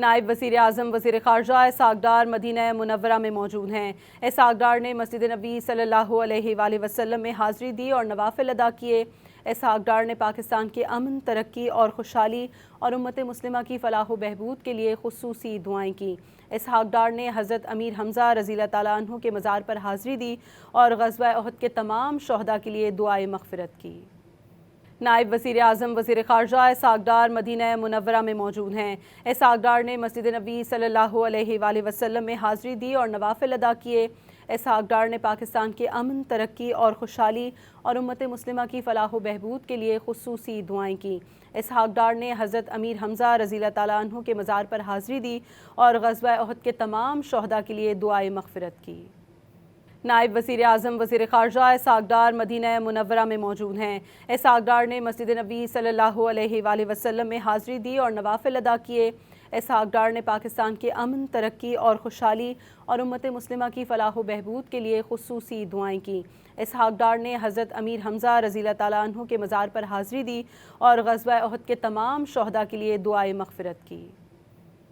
نائب وزیر اعظم وزیر خارجہ اسحاق ڈار مدینہ منورہ میں موجود ہیں۔ اسحاق ڈار نے مسجد نبوی صلی اللہ علیہ وآلہ وسلم میں حاضری دی اور نوافل ادا کیے۔ اسحاق ڈار نے پاکستان کے امن، ترقی اور خوشحالی اور امت مسلمہ کی فلاح و بہبود کے لیے خصوصی دعائیں کیں۔ اسحاق ڈار نے حضرت امیر حمزہ رضی اللہ تعالیٰ عنہ کے مزار پر حاضری دی اور غزوہ احد کے تمام شہداء کے لیے دعائے مغفرت کی۔ نائب وزیر اعظم وزیر خارجہ اسحاق ڈار مدینہ منورہ میں موجود ہیں۔ اسحاق ڈار نے مسجد نبوی صلی اللہ علیہ وآلہ وسلم میں حاضری دی اور نوافل ادا کیے۔ اسحاق ڈار نے پاکستان کے امن، ترقی اور خوشحالی اور امت مسلمہ کی فلاح و بہبود کے لیے خصوصی دعائیں کیں۔ اسحاق ڈار نے حضرت امیر حمزہ رضی اللہ تعالیٰ عنہ کے مزار پر حاضری دی اور غزوہ احد کے تمام شہداء کے لیے دعائے مغفرت کی۔ نائب وزیر اعظم وزیر خارجہ اسحاق ڈار مدینہ منورہ میں موجود ہیں۔ اسحاق ڈار نے مسجد نبوی صلی اللہ علیہ وآلہ وسلم میں حاضری دی اور نوافل ادا کیے۔ اسحاق ڈار نے پاکستان کے امن، ترقی اور خوشحالی اور امت مسلمہ کی فلاح و بہبود کے لیے خصوصی دعائیں کیں۔ اسحاق ڈار نے حضرت امیر حمزہ رضی اللہ تعالیٰ عنہ کے مزار پر حاضری دی اور غزوہ احد کے تمام شہداء کے لیے دعائے مغفرت کی۔